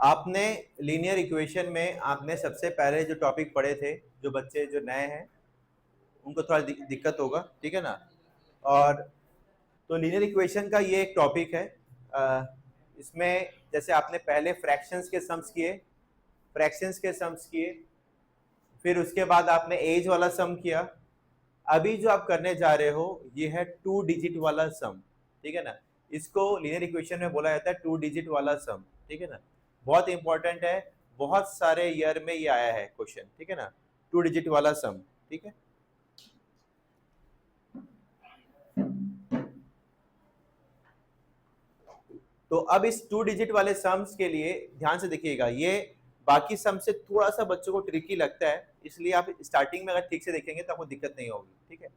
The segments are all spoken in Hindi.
आपने लीनियर इक्वेशन में आपने सबसे पहले जो टॉपिक पढ़े थे, जो बच्चे जो नए हैं उनको थोड़ा दिक्कत होगा, ठीक है ना। और तो लीनियर इक्वेशन का ये एक टॉपिक है। इसमें जैसे आपने पहले फ्रैक्शंस के सम्स किए, फिर उसके बाद आपने एज वाला सम किया। अभी जो आप करने जा रहे हो ये है 2 डिजिट वाला सम, ठीक है ना। इसको लीनियर इक्वेशन में बोला जाता है 2 डिजिट वाला सम, ठीक है ना। बहुत इंपॉर्टेंट है, बहुत सारे ईयर में ये आया है क्वेश्चन, ठीक है ना। 2 डिजिट वाला सम, ठीक है। तो अब इस 2 डिजिट वाले सम्स के लिए ध्यान से देखिएगा, ये बाकी सम से थोड़ा सा बच्चों को ट्रिकी लगता है, इसलिए आप स्टार्टिंग में अगर ठीक से देखेंगे तो आपको दिक्कत नहीं होगी, ठीक है।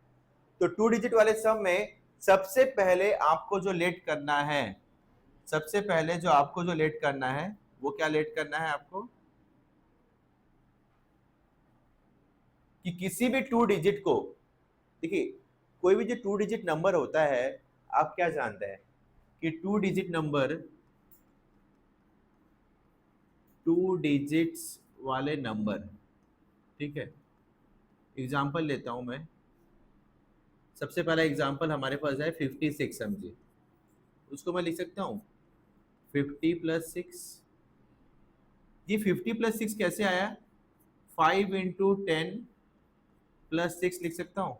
तो 2 डिजिट वाले सम में सबसे पहले आपको जो लेट करना है, सबसे पहले जो आपको जो लेट करना है वो क्या लेट करना है आपको, कि किसी भी 2 डिजिट को, देखिए कोई भी जो 2 डिजिट नंबर होता है, आप क्या जानते हैं कि 2 डिजिट नंबर, 2 डिजिट्स वाले नंबर, ठीक है। एग्जाम्पल लेता हूं मैं। सबसे पहला एग्जाम्पल हमारे पास है 56, समझिए। उसको मैं लिख सकता हूं 50 प्लस 6। ये 50 प्लस 6 कैसे आया, 5 इंटू 10 प्लस 6 लिख सकता हूं।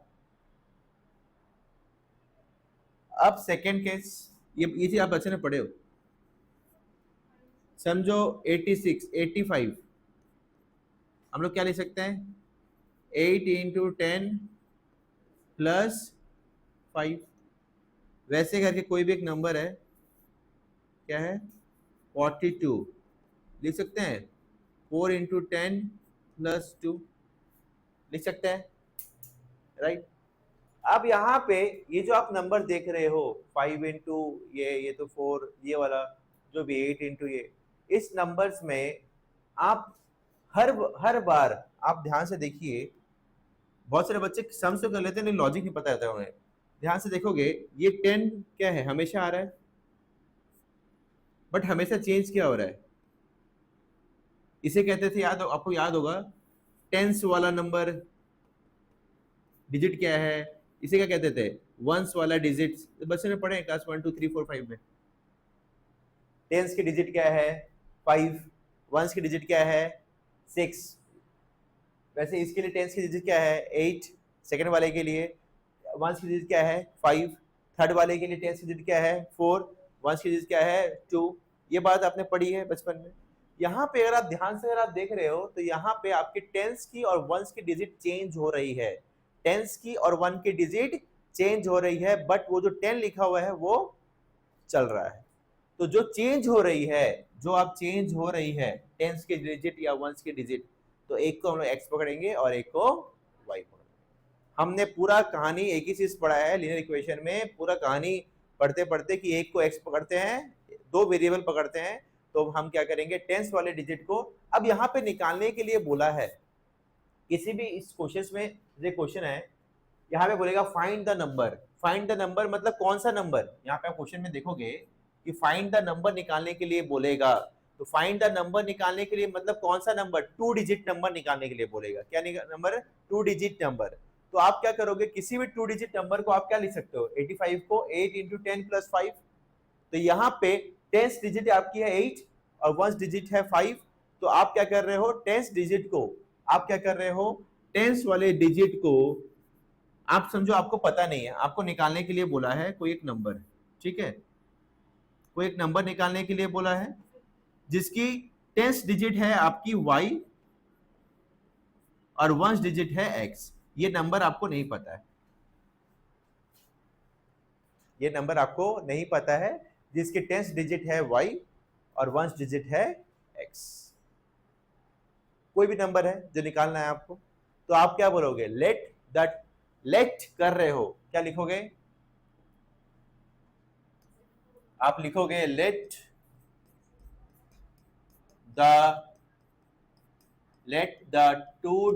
अब सेकेंड केस, ये चीज आप बच्चे ने पढ़े हो, समझो 86 85, हम लोग क्या लिख सकते हैं 8 इंटू 10 प्लस 5। वैसे करके कोई भी एक नंबर है, क्या है 42, लिख सकते हैं 4 इंटू 10 प्लस 2, लिख सकते हैं, राइट। अब यहाँ पे ये जो आप नंबर देख रहे हो 5 इंटू ये तो 4, ये वाला जो भी 8 इंटू ये, इस नंबर्स में आप हर बार आप ध्यान से देखिए। बहुत सारे बच्चे सम्स तो कर लेते हैं लेकिन लॉजिक नहीं पता रहता है उन्हें। ध्यान से देखोगे ये 10 क्या है, हमेशा आ रहा है, बट हमेशा चेंज क्या हो रहा है, इसे कहते थे, आपको याद होगा, टेंस वाला नंबर डिजिट क्या है, इसे क्या कहते थे, वंस वाला डिजिट। बच्चे ने पढ़े क्लास 1 2 3 4 5 में। टेंस की डिजिट क्या है 5, वंस की डिजिट क्या है 6। वैसे इसके लिए टेंस की डिजिट क्या है 8, सेकंड वाले के लिए वंस की डिजिट क्या है 5, थर्ड वाले के लिए टेंस की डिजिट क्या है 4, वंस की डिजिट क्या है 2। ये बात आपने पढ़ी है बचपन में। यहाँ पे अगर आप ध्यान से अगर आप देख रहे हो तो यहाँ पे आपकी टेंस की और वंस की डिजिट चेंज हो रही है, टेंस की और वन की डिजिट चेंज हो रही है, बट वो जो 10 लिखा हुआ है वो चल रहा है। तो जो चेंज हो रही है, जो आप चेंज हो रही है टेंस की डिजिट या वंस की डिजिट, तो एक को हम लोग एक्स पकड़ेंगे और एक को वाई पकड़ेंगे। हमने पूरा कहानी एक ही चीज पढ़ा है लीनियर इक्वेशन में, पूरा कहानी पढ़ते पढ़ते कि एक को एक्स पकड़ते हैं, दो वेरिएबल पकड़ते हैं, तो हम क्या करेंगे टेंस वाले डिजिट को अब यहाँ पे निकालने के लिए बोला है। किसी भी इस क्वेश्चन में जो क्वेश्चन है यहाँ पे बोलेगा find the number. Find the number मतलब कौन सा नंबर, यहाँ पे आप क्वेश्चन में देखोगे कि फाइंड द नंबर निकालने के लिए बोलेगा। तो फाइंड द नंबर निकालने के लिए मतलब कौन सा नंबर, 2 डिजिट नंबर निकालने के लिए बोलेगा। क्या नंबर, 2 डिजिट नंबर। तो आप क्या करोगे, किसी भी 2 डिजिट नंबर को आप क्या लिख सकते हो 85 को 8 इंटू 10 प्लस 5। तो यहाँ पे 10th डिजिट आपकी है 8 और 1st डिजिट है 5। तो आप क्या कर रहे हो 10th डिजिट को, आप क्या कर रहे हो 10th वाले डिजिट को, आप समझो आपको पता नहीं है, आपको निकालने के लिए बोला है कोई एक नंबर, ठीक है, कोई एक नंबर निकालने के लिए बोला है जिसकी 10th डिजिट है आपकी y और 1st डिजिट है x। ये नंबर आपको नहीं पता है, ये नंबर आपको नहीं पता है जिसकी 10th डिजिट है y और 1st डिजिट है x। कोई भी नंबर है जो निकालना है आपको, तो आप क्या बोलोगे लेट दैट, लेट कर रहे हो क्या लिखोगे, आप लिखोगे let the two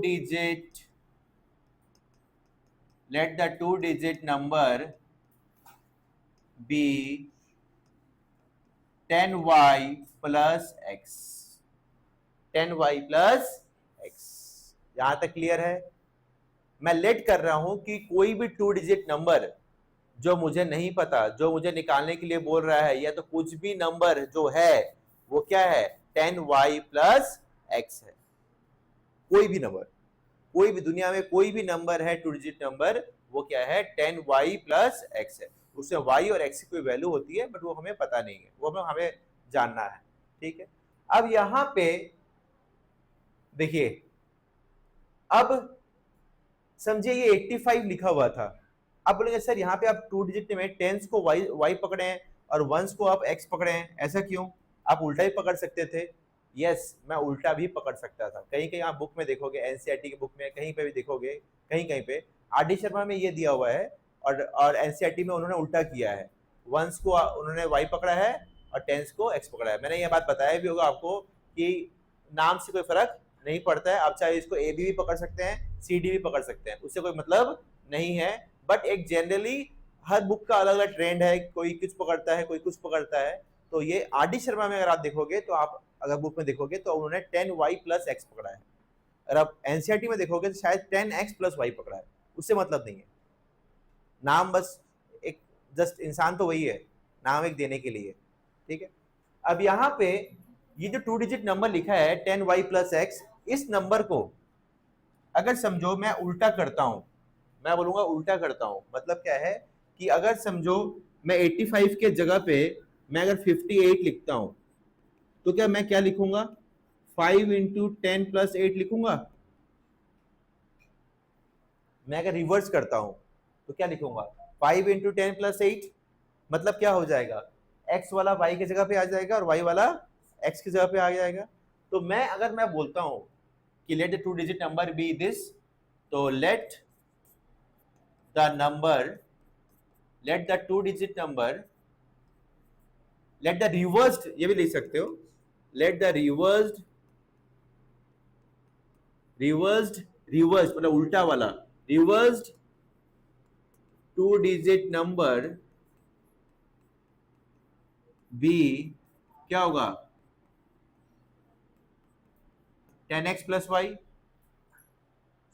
digit number be 10y plus x। 10y plus x। यहां तक क्लियर है? मैं लेट कर रहा हूं कि कोई भी 2 डिजिट नंबर जो मुझे नहीं पता, जो मुझे निकालने के लिए बोल रहा है, या तो कुछ भी नंबर जो है वो क्या है, 10y प्लस x है। कोई भी नंबर, कोई भी दुनिया में कोई भी नंबर है 2 डिजिट नंबर, वो क्या है, 10y प्लस x है। उसमें y और x की कोई वैल्यू होती है, बट वो हमें पता नहीं है, वो हमें जानना है। ठीक है, अब यहां पे देखिए, अब समझिए ये 85 लिखा हुआ था। अब बोलेंगे सर यहाँ पे आप 2 डिजिट में टेंस को y पकड़े हैं और वंस को आप x पकड़े हैं, ऐसा क्यों? आप उल्टा ही पकड़ सकते थे। यस, मैं उल्टा भी पकड़ सकता था। कहीं कहीं आप बुक में देखोगे, एनसीईआरटी की बुक में कहीं पे भी देखोगे, कहीं कहीं पे आर डी शर्मा में ये दिया हुआ है, और एनसीईआरटी में उन्होंने उल्टा किया है। वंस को उन्होंने y पकड़ा है और टेंस को x पकड़ा है। मैंने ये बात बताया भी होगा आपको कि नाम से कोई फर्क नहीं पड़ता है। आप चाहे इसको ए भी पकड़ सकते हैं, सी डी भी पकड़ सकते हैं, उससे कोई मतलब नहीं है। बट एक जनरली हर बुक का अलग अलग ट्रेंड है, कोई कुछ पकड़ता है, कोई कुछ पकड़ता है। तो ये आर डी शर्मा में अगर आप देखोगे, तो आप अगर बुक में देखोगे तो उन्होंने 10y प्लस x पकड़ा है। अगर आप एनसीईआरटी में देखोगे तो शायद 10x प्लस y पकड़ा है। उससे मतलब नहीं है, नाम बस एक, जस्ट इंसान तो वही है, नाम एक देने के लिए। ठीक है, अब यहाँ पे ये जो 2 डिजिट नंबर लिखा है 10y प्लस x, इस नंबर को अगर समझो मैं उल्टा करता हूं, मैं बोलूंगा उल्टा करता हूं, मतलब क्या है कि अगर समझो मैं 85 के जगह पे मैं अगर 58 लिखता हूं, तो क्या मैं क्या लिखूंगा, 5 इंटू 10 प्लस 8 लिखूंगा। मैं अगर रिवर्स करता हूं तो क्या लिखूंगा, 5 इंटू 10 प्लस 8, मतलब क्या हो जाएगा, x वाला y की जगह पे आ जाएगा और y वाला x की जगह पे आ जाएगा। तो मैं अगर मैं बोलता हूं कि let the 2 digit number be this, तो let the 2 digit number, let the reversed, ये भी लिख सकते हो, लेट द रिवर्स्ड मतलब उल्टा वाला, रिवर्स्ड 2 डिजिट नंबर बी क्या होगा, 10x प्लस वाई।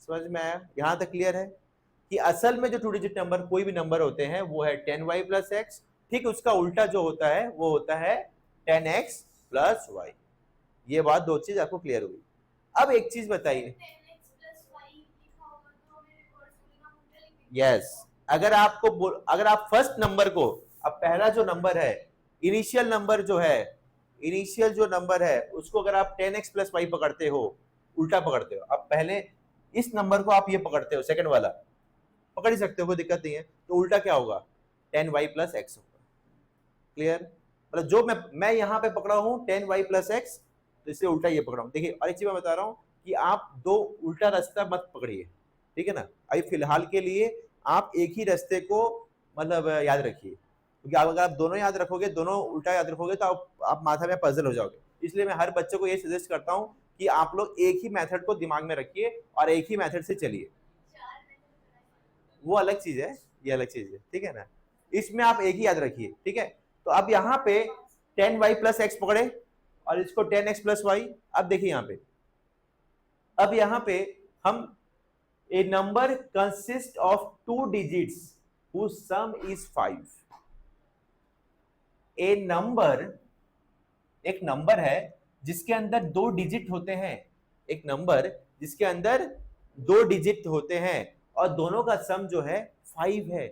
समझ में आया? यहां तक क्लियर है कि असल में जो 2 डिजिट नंबर कोई भी नंबर होते हैं वो है 10y प्लस x, ठीक उसका उल्टा जो होता है वो होता है 10x प्लस y। ये बात, दो चीज आपको क्लियर हुई। अब एक चीज बताइए, यस, अगर आप फर्स्ट नंबर को, अब पहला जो नंबर है, इनिशियल जो नंबर है उसको अगर आप 10x प्लस वाई पकड़ते हो, उल्टा पकड़ते हो, अब पहले इस नंबर को आप ये पकड़ते हो, सेकंड वाला पकड़ ही सकते हो, कोई दिक्कत नहीं है, तो उल्टा क्या होगा, 10y प्लस x होगा। क्लियर? मतलब जो मैं यहाँ पे पकड़ा हूँ 10y प्लस x, तो इसलिए उल्टा ये पकड़ा हूँ। देखिए, और एक चीज मैं बता रहा हूँ कि आप दो उल्टा रास्ता मत पकड़िए, ठीक है ना। अभी फिलहाल के लिए आप एक ही रास्ते को मतलब याद रखिए, क्योंकि अगर आप दोनों याद रखोगे, दोनों उल्टा याद रखोगे, तो आप माथा में पजल हो जाओगे। इसलिए मैं हर बच्चे को ये सजेस्ट करता हूँ कि आप लोग एक ही मेथड को दिमाग में रखिए और एक ही मेथड से चलिए। वो अलग चीज है, ये अलग चीज है, ठीक है ना। इसमें आप एक ही याद रखिए, ठीक है। तो अब यहाँ पे 10y प्लस एक्स पकड़े और इसको 10x प्लस वाई। अब देखिए यहाँ पे, अब यहाँ पे हम a number consists of 2 digits whose sum is 5। एक नंबर है जिसके अंदर 2 डिजिट होते हैं, एक नंबर जिसके अंदर 2 डिजिट होते हैं और दोनों का सम जो है 5 है।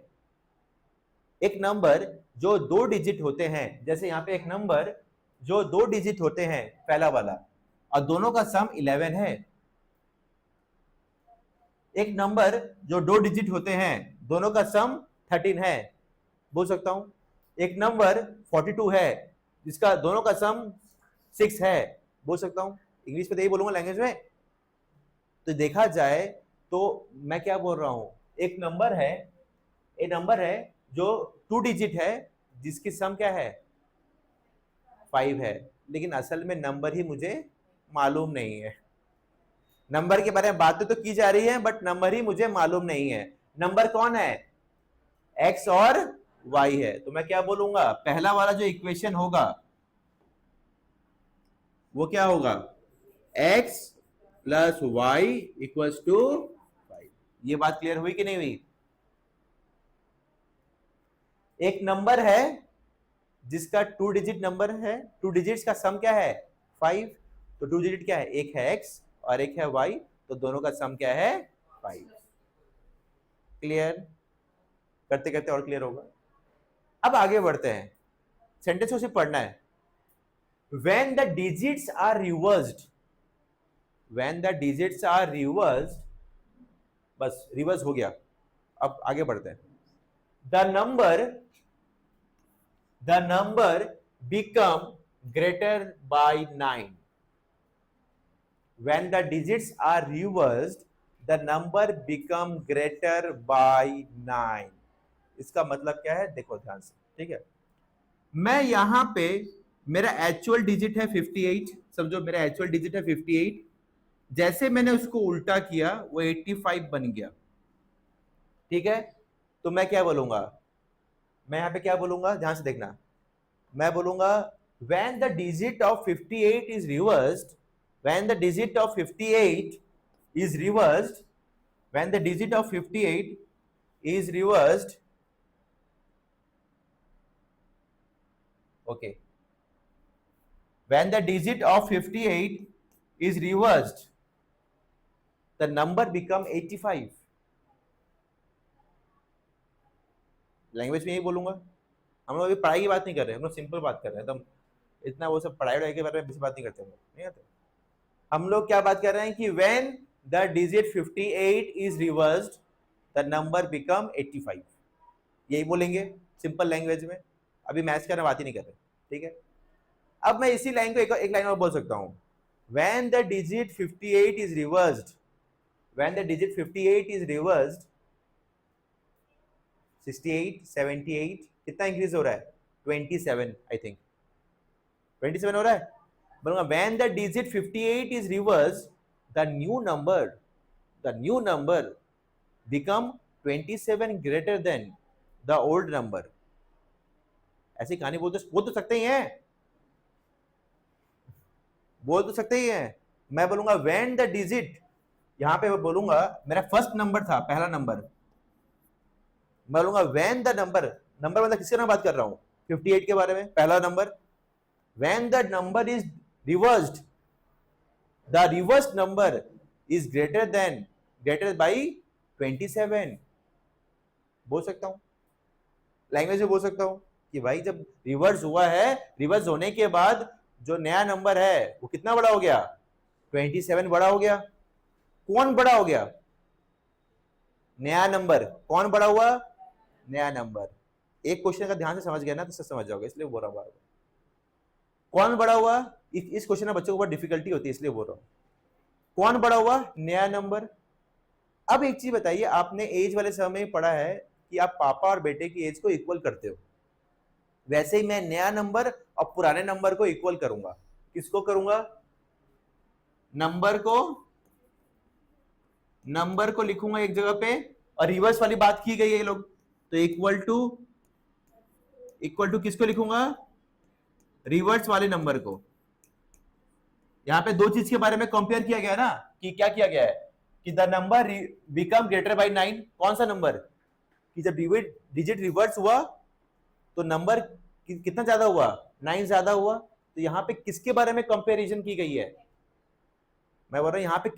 एक नंबर जो 2 डिजिट होते हैं, जैसे यहाँ पे एक नंबर जो 2 डिजिट होते हैं पहला वाला, और दोनों का सम 11 है। एक नंबर जो 2 डिजिट होते हैं, दोनों का सम 13 है, बोल सकता हूं। एक नंबर 42 है जिसका दोनों का सम 6 है, बोल सकता हूं। इंग्लिश में तो यही बोलूंगा, लैंग्वेज में। तो देखा जाए तो मैं क्या बोल रहा हूं, एक नंबर है जो 2 डिजिट है जिसकी सम क्या है, 5 है, लेकिन असल में नंबर ही मुझे मालूम नहीं है। नंबर के बारे में बातें तो की जा रही है, बट नंबर ही मुझे मालूम नहीं है। नंबर कौन है, x और y है। तो मैं क्या बोलूंगा, पहला वाला जो इक्वेशन होगा वो क्या होगा, x plus y equals to 5। ये बात क्लियर हुई कि नहीं हुई? एक नंबर है जिसका 2 डिजिट नंबर है, 2 डिजिट्स का सम क्या है 5, तो 2 डिजिट क्या है, एक है x और एक है y, तो दोनों का सम क्या है 5। क्लियर? करते करते और क्लियर होगा। अब आगे बढ़ते हैं, सेंटेंस को सिर्फ पढ़ना है। When the digits are reversed, when the digits are reversed, बस रिवर्स हो गया। अब आगे बढ़ते हैं। The number become greater by 9. When the digits are reversed, the number become greater by 9. इसका मतलब क्या है, देखो ध्यान से, ठीक है। मैं यहां पे मेरा एक्चुअल डिजिट है 58, समझो मेरा एक्चुअल डिजिट है 58, जैसे मैंने उसको उल्टा किया वो 85 बन गया, ठीक है। तो मैं क्या बोलूंगा, मैं यहां पे क्या बोलूंगा, ध्यान से देखना। मैं बोलूंगा when the digit of 58 is reversed, when the digit of 58 is reversed, when the digit of 58 is reversed, okay, when the digit of 58 is reversed, the number become 85। Language में यही बोलूंगा। हम लोग अभी पढ़ाई की बात नहीं कर रहे, हम लोग सिंपल बात कर रहे हैं, एकदम इतना वो सब पढ़ाई के बारे में बात नहीं करते, नहीं आते। हम लोग क्या बात कर रहे हैं कि when the digit 58 is reversed, the number become 85, यही बोलेंगे सिंपल लैंग्वेज में। अभी मैथ्स का बात ही नहीं कर रहे, ठीक है। अब मैं इसी लाइन को एक लाइन और बोल सकता हूं, when the digit 58 is reversed, when the digit 58 is reversed, 68, 78 कितना इंक्रीज हो रहा है, 27, आई थिंक 27 हो रहा है। बोलूंगा when the digit 58 is reversed, the new number become 27 greater than the old number। ऐसी कहानी बोल तो सकते ही हैं, बोल तो सकते ही हैं। मैं बोलूंगा when the digit, यहां पे बोलूंगा मेरा फर्स्ट नंबर था, पहला नंबर, मैं बोलूंगा when the number मतलब किसके बारे में बात कर रहा हूं, 58 के बारे में, पहला number. when the number is reversed, the reversed number is greater by 27। बोल सकता हूं, लैंग्वेज में बोल सकता हूं कि भाई जब रिवर्स हुआ है, रिवर्स होने के बाद जो नया नंबर है वो कितना बड़ा हो गया, 27 बड़ा हो गया। कौन बड़ा हो गया, नया नंबर। कौन बड़ा हुआ, नया नंबर। एक क्वेश्चन का ध्यान से समझ गया ना तो समझ जाओगे, इसलिए बोल रहा हूं। कौन बड़ा हुआ, इस क्वेश्चन में बच्चों को बहुत डिफिकल्टी होती है, इसलिए बोल रहा हूं। कौन बड़ा हुआ, नया नंबर। अब एक चीज बताइए, आपने एज वाले समय में पढ़ा है कि आप पापा और बेटे की एज को इक्वल करते हो, वैसे ही मैं नया नंबर और पुराने नंबर को इक्वल करूंगा। किसको करूंगा, नंबर को लिखूंगा एक जगह पे, और रिवर्स वाली बात की गई है लोग, तो इक्वल टू किसको लिखूंगा, रिवर्स वाले नंबर को। यहां पे दो चीज के बारे में कंपेयर किया गया ना, कि क्या किया गया है कि the number become greater by 9। कौन सा नंबर, कि जब डिजिट रिवर्स हुआ तो नंबर कितना ज्यादा हुआ, 9 ज्यादा हुआ। तो यहां पे किसके बारे में कंपेरिजन की गई है, मैं बोल रहा हूं यहां पे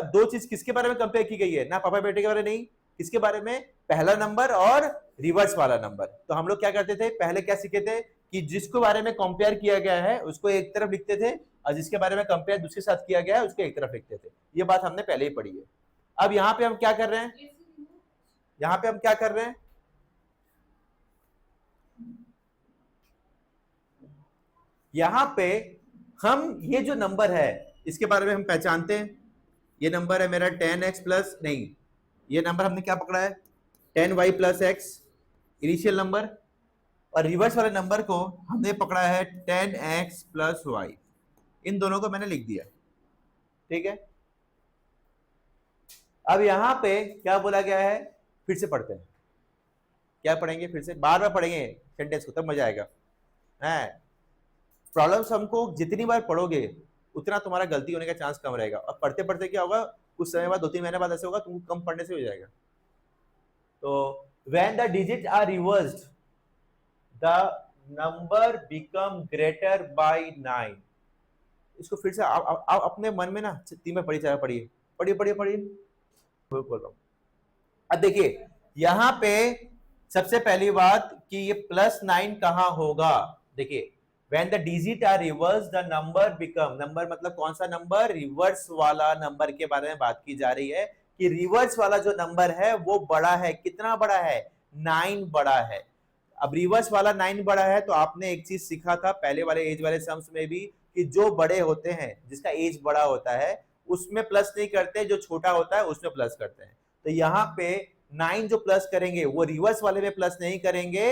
दो चीज किसके बारे में कंपेयर की गई है ना, पापा बेटे के बारे में नहीं, किसके बारे में, पहला नंबर और रिवर्स वाला नंबर। तो हम लोग क्या करते थे, पहले क्या सीखे थे कि जिसके बारे में कंपेयर किया गया है उसको एक तरफ लिखते थे, और जिसके बारे में कंपेयर दूसरे साथ किया गया है उसको एक तरफ लिखते थे। ये बात हमने पहले ही पढ़ी है। अब यहाँ पे हम क्या कर रहे हैं, यहाँ पे हम क्या कर रहे हैं, यहाँ पे हम ये जो नंबर है इसके बारे में हम पहचानते हैं। ये नंबर है मेरा 10x प्लस, नहीं, ये नंबर हमने क्या पकड़ा है, 10y plus x, initial number, और रिवर्स वाले नंबर को हमने पकड़ा है 10x प्लस y। इन दोनों को मैंने लिख दिया, ठीक है। अब यहां पे क्या बोला गया है, फिर से पढ़ते हैं। क्या पढ़ेंगे, फिर से बार बार पढ़ेंगे सेंटेंस को, तब मजा आएगा। है प्रॉब्लम्स हमको जितनी बार पढ़ोगे उतना तुम्हारा गलती होने का चांस कम रहेगा। और पढ़ते पढ़ते क्या होगा, कुछ समय बाद 2-3 महीने बाद ऐसे होगा तुमको कम पढ़ने से हो जाएगा। तो when the digits are reversed the number become greater by 9। इसको फिर से आप अपने मन में ना 3 में पढ़िए पढ़िए पढ़िए पढ़िए। बोल रहा हूं, अब देखिए यहां पे सबसे पहली बात कि ये +9 कहां होगा। देखिए when the digit are reversed the number become, number मतलब कौन सा नंबर, रिवर्स वाला नंबर के बारे में बात की जा रही है कि रिवर्स वाला जो नंबर है वो बड़ा है। कितना बड़ा है, 9 बड़ा है। अब रिवर्स वाला 9 बड़ा है तो आपने एक चीज सीखा था पहले वाले एज वाले सम्स में भी कि जो बड़े होते हैं जिसका एज बड़ा होता है उसमें प्लस नहीं करते, जो छोटा होता है उसमें प्लस करते हैं। तो यहाँ पे 9 जो प्लस करेंगे वो रिवर्स वाले में प्लस नहीं करेंगे,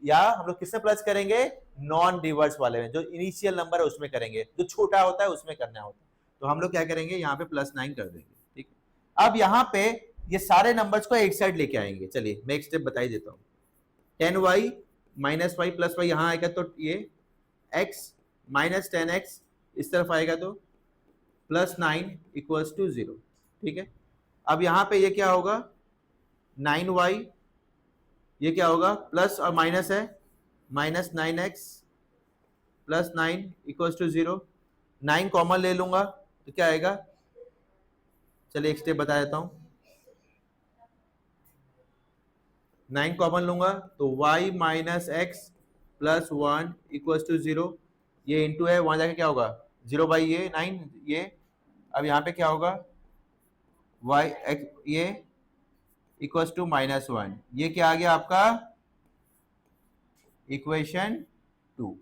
या हम लोग किसमें प्लस करेंगे, नॉन रिवर्स वाले में, जो इनिशियल नंबर है उसमें करेंगे, जो छोटा होता है उसमें करना होता है। तो हम लोग क्या करेंगे, यहाँ पे +9 कर देंगे। ठीक है, अब यहाँ पे ये सारे नंबर्स को एक साइड लेके आएंगे। चलिए मैं एक स्टेप बता ही देता हूँ। 10y - y + y यहाँ आएगा तो ये x - 10x इस तरफ आएगा तो +9 = 0। ठीक है, अब यहाँ पे ये क्या होगा, 9y, ये क्या होगा, प्लस और माइनस है, -9x + 9 = 0। 9 कॉमन ले लूंगा तो क्या आएगा, चलिए एक स्टेप बता देता हूं। 9 कॉमन लूंगा तो y - x + 1 = 0। ये इंटू है, वहां जाके क्या होगा, 0 ये 9 ये। अब यहाँ पे क्या होगा, y x ये = -1। ये क्या आ गया आपका, इक्वेशन 2।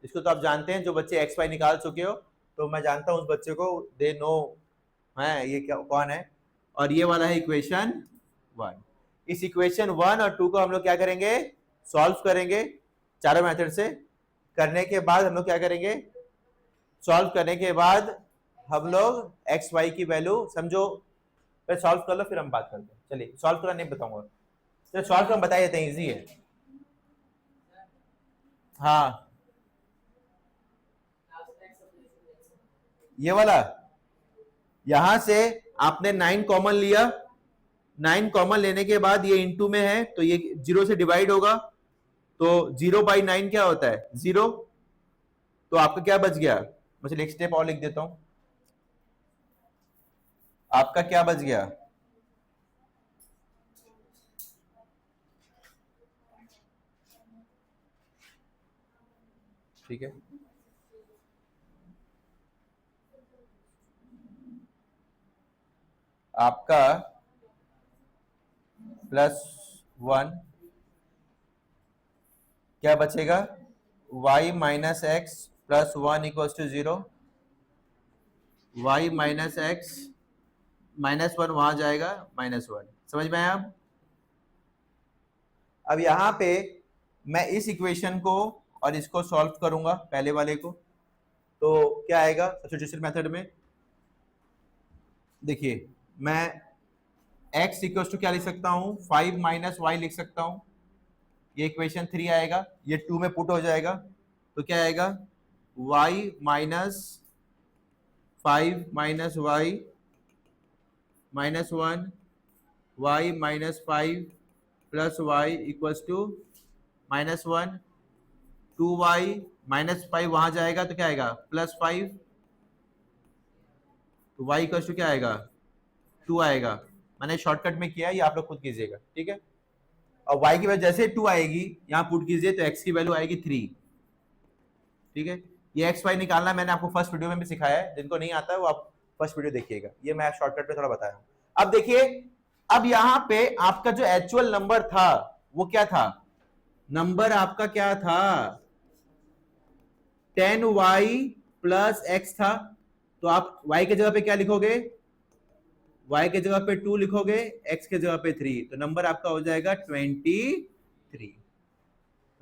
इसको तो आप जानते हैं, जो बच्चे एक्स वाई निकाल चुके हो, तो मैं जानता हूं उस बच्चे को, दे नो है ये क्या कौन है। और ये वाला है इक्वेशन 1। इस इक्वेशन 1 और 2 को हम लोग क्या करेंगे, सॉल्व करेंगे चारों मेथड से। करने के बाद हम लोग क्या करेंगे, सॉल्व करने के बाद हम लोग एक्स वाई की वैल्यू समझो, पहले सॉल्व कर लो फिर हम बात करते हैं। चलिए सॉल्व करना नहीं बताऊंगा, चलो सॉल्व करना बता देते हैं, इजी है। हाँ ये वाला, यहां से आपने 9 कॉमन लिया, 9 कॉमन लेने के बाद ये इनटू में है तो ये 0 से डिवाइड होगा, तो 0/9 क्या होता है, 0। तो आपका क्या बच गया, मैं एक स्टेप और लिख देता हूं, आपका क्या बच गया, ठीक है, आपका +1 क्या बचेगा, y - x + 1 = 0। y - x -1 वहां जाएगा, -1। समझ में आया। अब यहां पे मैं इस इक्वेशन को और इसको सॉल्व करूंगा, पहले वाले को, तो क्या आएगा सब्स्टिट्यूशन मेथड में। देखिए मैं x = क्या लिख सकता हूं, 5 - y लिख सकता हूं, ये इक्वेशन 3 आएगा, ये 2 में पुट हो जाएगा तो क्या आएगा, y - 5 - y -1 y - 5 + y = -1। 2y -5 वहां जाएगा तो क्या आएगा, +5। तो y = क्या आएगा, 2 आएगा। मैंने शॉर्टकट में किया है, ये आप लोग खुद कीजिएगा। ठीक है, और y की वैल्यू जैसे 2 आएगी यहाँ पुट कीजिए तो x की वैल्यू आएगी 3। ठीक है, ये x y निकालना मैंने आपको फर्स्ट वीडियो में भी सिखाया है, जिनको नहीं आता है वो आप फर्स्ट वीडियो देखिएगा, ये मैं शॉर्टकट में थोड़ा बताया हूं। अब देखिए, अब यहाँ पे आपका जो एक्चुअल नंबर था वो क्या था, नंबर आपका क्या था, 10y + x था। तो आप y के जगह पे क्या लिखोगे, y के जगह पे 2 लिखोगे, x के जगह पे 3, तो नंबर आपका हो जाएगा 23।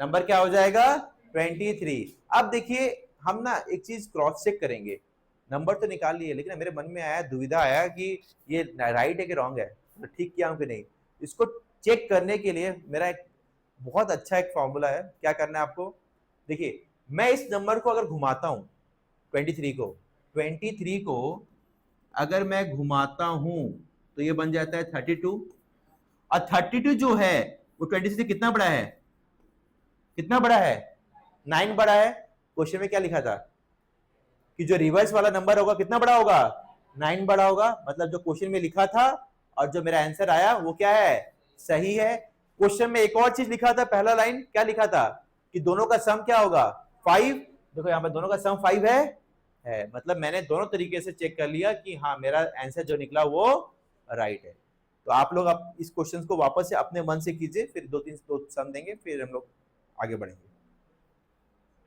नंबर क्या हो जाएगा, 23। अब देखिए हम ना एक चीज क्रॉस चेक करेंगे, नंबर तो निकाल लिए लेकिन मेरे मन में आया, दुविधा आया कि ये राइट है कि रॉन्ग है, तो ठीक किया हूं कि नहीं। इसको चेक करने के लिए मेरा एक बहुत अच्छा एक फॉर्मूला है। क्या करना है आपको, देखिए मैं इस नंबर को अगर घुमाता हूं 23 को अगर मैं घुमाता हूं तो ये बन जाता है 32, और 32 जो है वो 23 से कितना बड़ा है, कितना बड़ा है, 9 बड़ा है। क्वेश्चन में क्या लिखा था कि जो रिवर्स वाला नंबर होगा कितना बड़ा होगा, 9 बड़ा होगा। मतलब जो क्वेश्चन में लिखा था और जो मेरा आंसर आया वो क्या है, सही है। क्वेश्चन में एक और चीज लिखा था, पहला लाइन क्या लिखा था कि दोनों का सम क्या होगा 5। देखो यहाँ पे दोनों का सम 5 है। मतलब मैंने दोनों तरीके से चेक कर लिया कि हाँ मेरा आंसर जो निकला वो राइट है। तो आप लोग अब इस क्वेश्चन को वापस से अपने मन से कीजिए, फिर दो सम देंगे, फिर हम लोग आगे बढ़ेंगे।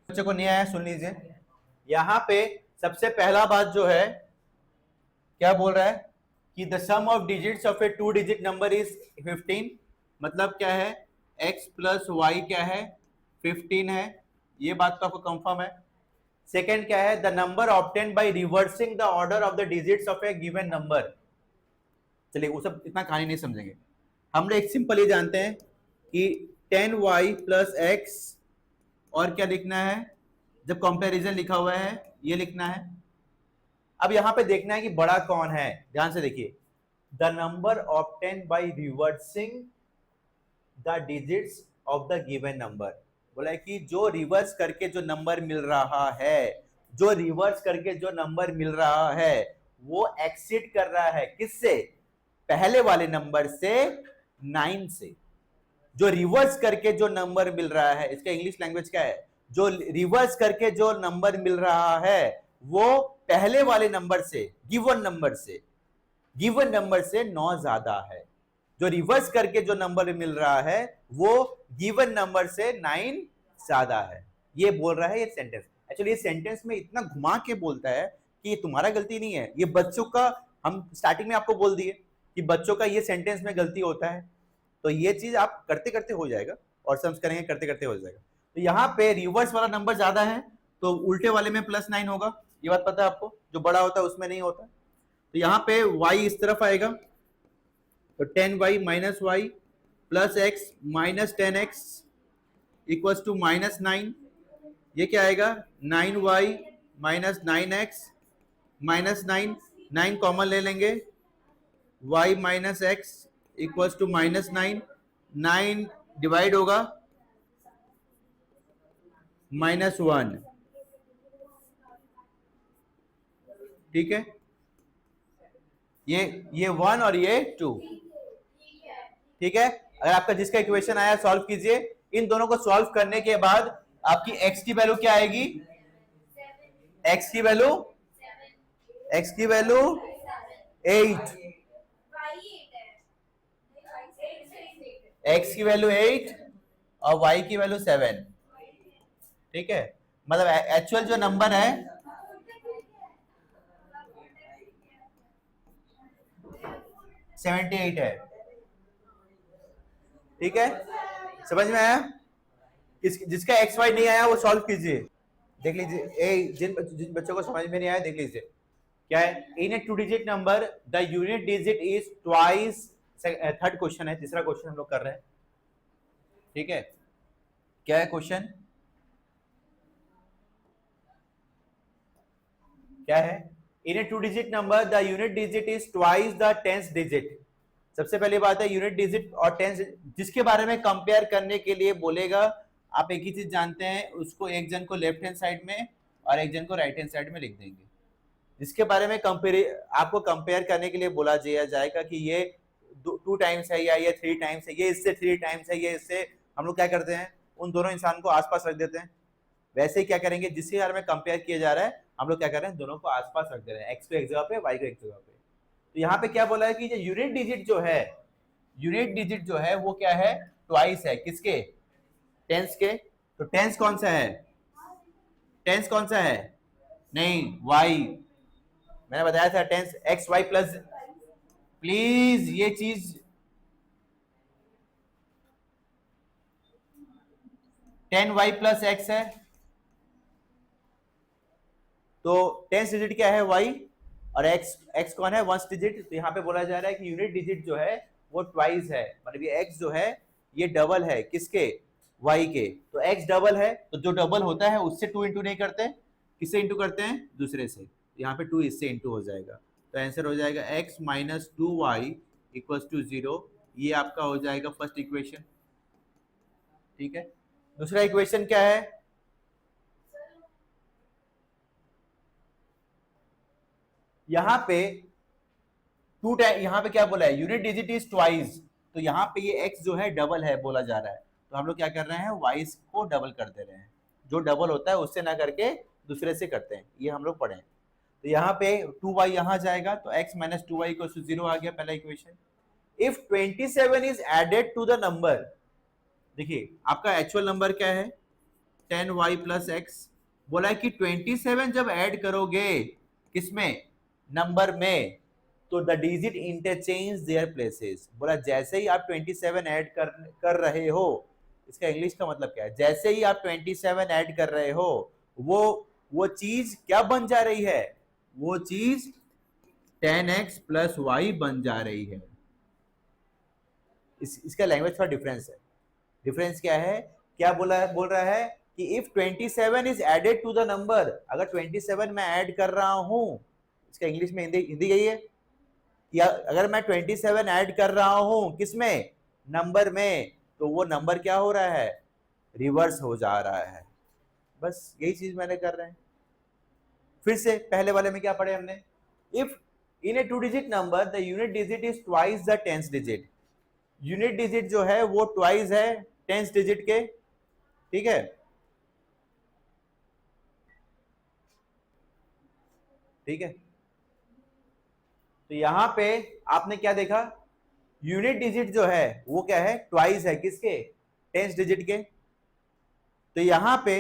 बच्चों को नहीं आया सुन लीजिए। यहाँ पे सबसे पहला बात जो है क्या बोल रहा है कि the sum of digits of a 2 digit number is 15। मतलब क्या है, x प्लस वाई क्या है 15 है, ये बात तो आपको कंफर्म है। सेकेंड क्या है, the number obtained by reversing the order of the digits of A given number. चलिए वो सब इतना कहानी नहीं समझेंगे, हम लोग एक सिंपल ये जानते हैं कि 10y प्लस एक्स, और क्या लिखना है जब कंपैरिजन लिखा हुआ है ये लिखना है। अब यहां पे देखना है कि बड़ा कौन है, ध्यान से देखिए, the number obtained by reversing the digits of the given number. बोला है कि जो रिवर्स करके जो नंबर मिल रहा है, जो रिवर्स करके जो नंबर मिल रहा है वो एक्सीड कर रहा है किससे, पहले वाले नंबर से 9 से। जो रिवर्स करके जो नंबर मिल रहा है, इसका इंग्लिश लैंग्वेज क्या है, जो रिवर्स करके जो नंबर मिल रहा है वो पहले वाले नंबर से, गिवन नंबर से 9 ज्यादा है। जो रिवर्स करके जो नंबर मिल रहा है वो गिवन नंबर से 9 ज्यादा है। ये बोल रहा है ये सेंटेंस। एक्चुअली ये सेंटेंस में इतना घुमा के बोलता है कि ये तुम्हारा गलती नहीं है, ये बच्चों का, हम स्टार्टिंग में आपको बोल दिए कि बच्चों का ये सेंटेंस में गलती होता है। तो ये चीज आप करते करते हो जाएगा, और समझ करेंगे करते करते हो जाएगा। तो यहाँ पे रिवर्स वाला नंबर ज्यादा है तो उल्टे वाले में +9 होगा, ये बात पता है आपको, जो बड़ा होता है उसमें नहीं होता। तो यहाँ पे y इस तरफ आएगा, तो 10y minus y plus x minus 10x equals to -9। ये क्या आएगा, 9y minus 9x minus 9 common ले लेंगे, y minus x equals to -9, 9 divide होगा -1। ठीक है, ये 1 और ये 2। ठीक है, अगर आपका जिसका इक्वेशन आया सॉल्व कीजिए। इन दोनों को सॉल्व करने के बाद आपकी x की वैल्यू क्या आएगी, x की वैल्यू 8, x की वैल्यू 8 और y की वैल्यू 7। ठीक है, मतलब एक्चुअल जो नंबर है 78 है। ठीक है, समझ में आया। जिसका एक्स वाई नहीं आया वो सॉल्व कीजिए, देख लीजिए। जिन बच्चों को समझ में नहीं आया देख लीजिए क्या है। इन ए 2 digit number the unit digit is twice, third question है, तीसरा क्वेश्चन हम लोग कर रहे हैं। ठीक है, क्या है क्वेश्चन, क्या है, इन ए 2 digit number the unit digit is twice the 10th digit. सबसे पहली बात है यूनिट डिजिट और 10th, जिसके बारे में कंपेयर करने के लिए बोलेगा। आप एक ही चीज जानते हैं, उसको एक जन को लेफ्ट हैंड साइड में और एक जन को राइट हैंड साइड में लिख देंगे। जिसके बारे में आपको कंपेयर करने के लिए बोला जाएगा कि ये 2 टाइम्स है या ये 3 टाइम्स है, ये इससे 3 टाइम्स है, ये इससे, हम लोग क्या करते हैं उन दोनों इंसान को आसपास रख देते हैं। वैसे ही क्या करेंगे, जिसके बारे में कंपेयर किया जा रहा है हम लोग क्या कर रहे हैं, दोनों को आसपास रख दे रहे हैं, एक्स को एक जगह पे वाई को एक जगह पे। तो यहाँ पे क्या बोला है कि यूनिट डिजिट जो है वो क्या है, ट्वाइस है किसके, 10th के। तो 10th कौन सा है, 10th कौन सा है, नहीं y, मैंने बताया था 10th x Y plus, please ये चीज 10y प्लस एक्स है। तो 10th डिजिट क्या है y, और x कौन है, 1st डिजिट। तो यहाँ पे बोला जा रहा है कि यूनिट डिजिट जो है वो ट्वाइस है, मतलब ये x जो है ये डबल है किसके, y के। तो x डबल है, तो जो डबल होता है उससे 2 इंटू नहीं करते, किससे इंटू करते हैं? दूसरे से। यहाँ पे 2 इससे इंटू हो जाएगा, तो आंसर हो जाएगा x minus 2y equals to 0। ये आपका हो जाएगा फर्स्ट इक्वेशन। ठीक है, दूसरा इक्वेशन क्या है? यहाँ पे यहाँ पे क्या बोला है? यूनिट डिजिट इज ट्वाइस, तो यहाँ पे ये x जो है डबल है बोला जा रहा है, तो हम लोग क्या कर रहे हैं? y को डबल कर दे रहे हैं। जो डबल होता है उससे ना करके दूसरे से करते हैं, ये हम लोग पढ़े। तो यहाँ पे 2y यहाँ जाएगा, तो x minus 2y equal to 0 आ गया पहला equation. If 27 is added to the number, देखिए आपका एक्चुअल नंबर क्या है? 10y plus x. बोला है कि 27 जब ऐड करोगे किसमें? नंबर में, तो the digit interchange their places. बोला जैसे ही आप 27 ऐड कर रहे हो, इसका इंग्लिश का मतलब क्या है? जैसे ही आप 27 ऐड कर रहे हो, वो चीज क्या बन जा रही है? वो चीज 10x प्लस वाई बन जा रही है। इसका लैंग्वेज थोड़ा डिफरेंस है। डिफरेंस क्या है? क्या बोल रहा है कि if 27 is added to the number, अगर 27 मैं ऐड कर रहा हूं, इसका इंग्लिश में हिंदी यही है कि अगर मैं 27 ऐड कर रहा हूं किसमें? नंबर में, तो वो नंबर क्या हो रहा है? रिवर्स हो जा रहा है। बस यही चीज मैंने कर रहे हैं। फिर से पहले वाले में क्या पढ़े हमने? If in A 2 digit number the unit digit is twice the 10th digit. Unit digit जो है वो ट्वाइस है 10th डिजिट के। ठीक है, ठीक है। तो यहां पे आपने क्या देखा? यूनिट डिजिट जो है वो क्या है? ट्वाइस है किसके? 10th डिजिट के। तो यहां पे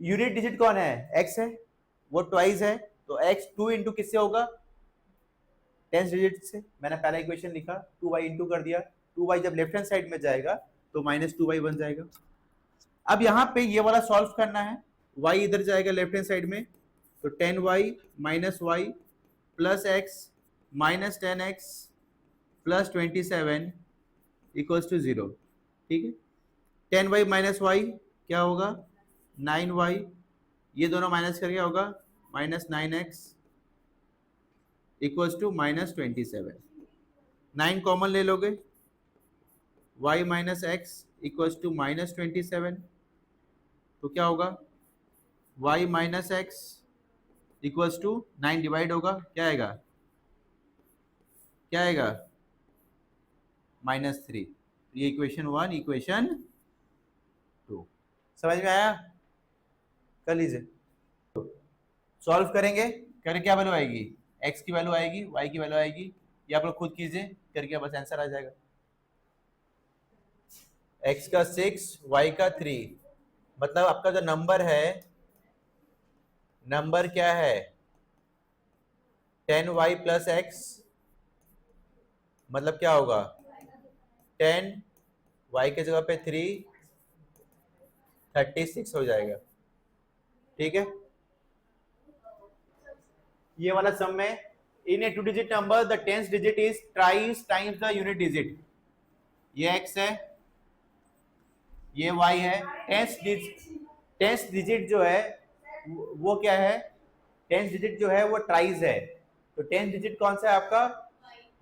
यूनिट डिजिट कौन है? x है, वो ट्वाइस है, तो x 2 इंटू किससे होगा? 10th डिजिट से। मैंने पहला इक्वेशन लिखा, 2y इंटू कर दिया। 2y जब लेफ्ट हैंड साइड में जाएगा तो माइनस 2y बन जाएगा। अब यहाँ पे ये वाला सॉल्व करना है, y इधर जाएगा लेफ्ट हैंड साइड में, तो 10y minus y plus x minus 10x plus 27 equals to 0। ठीक है, 10y माइनस वाई क्या होगा? 9y, ये दोनों माइनस करके होगा minus 9x equals to minus 27। 9 common ले लोगे, y minus x equals to minus 27, तो क्या होगा? y minus x equals to 9 divide होगा, क्या आएगा? क्या आएगा? -3। ये इक्वेशन 1, इक्वेशन 2 समझ में आया? कर लीजिए, सॉल्व करेंगे, करके क्या वैल्यू आएगी? x की वैल्यू आएगी, y की वैल्यू आएगी, ये आप लोग खुद कीजिए, करके बस आंसर आ जाएगा। x का 6, y का 3, मतलब आपका जो नंबर है, नंबर क्या है? 10y प्लस एक्स, मतलब क्या होगा? 10 y के जगह पे 3, 36 हो जाएगा। ठीक है, ये वाला सम में इन ए 2 digit number the 10th digit is ट्राइस times the unit digit. ये x है, ये y है। 10th डिजिट जो है वो क्या है? 10th डिजिट जो है वो ट्राइस है, तो 10th डिजिट कौन सा है आपका?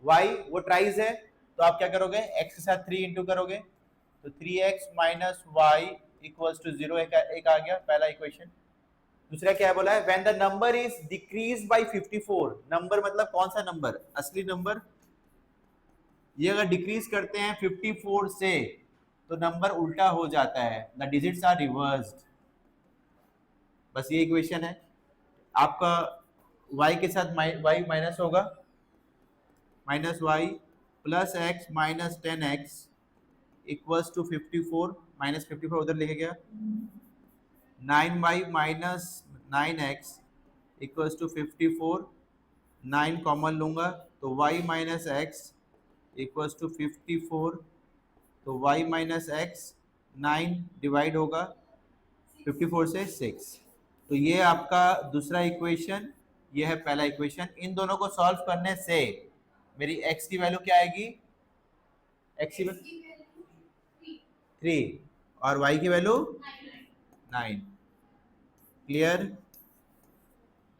y, वो ट्राइस है, तो आप क्या करोगे? x के साथ 3 इंटू करोगे, तो 3x minus Y equals to 0 एक आ गया पहला इक्वेशन। दूसरा क्या बोला है? When the number is decrease by 54। Number मतलब कौन सा नंबर? असली नंबर। ये अगर डिक्रीज करते हैं 54 से, तो नंबर उल्टा हो जाता है, द डिजिट्स आर रिवर्स्ड। बस ये इक्वेशन है आपका। y के साथ y माइनस होगा, minus y plus x minus 10x equals to 54, minus 54 उधर लिखे गया, 9y minus 9x equals to 54, 9 common लूंगा तो y minus x equals to 54, तो y माइनस एक्स 9 डिवाइड होगा 54 से 6, तो ये आपका दूसरा इक्वेशन, ये है पहला इक्वेशन। इन दोनों को सॉल्व करने से मेरी x की वैल्यू क्या आएगी? x की वैल्यू 3 और y की वैल्यू 9। क्लियर?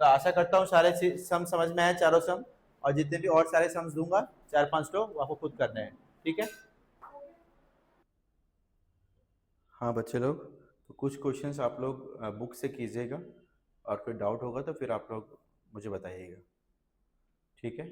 तो आशा करता हूँ सारे सम समझ में आए, चारों सम, और जितने भी और सारे सम्स दूंगा 4-5 तो वो आपको खुद करने हैं, ठीक है। हाँ बच्चे लोग, तो कुछ क्वेश्चंस आप लोग बुक से कीजिएगा, और कोई डाउट होगा तो फिर आप लोग मुझे बताइएगा, ठीक है।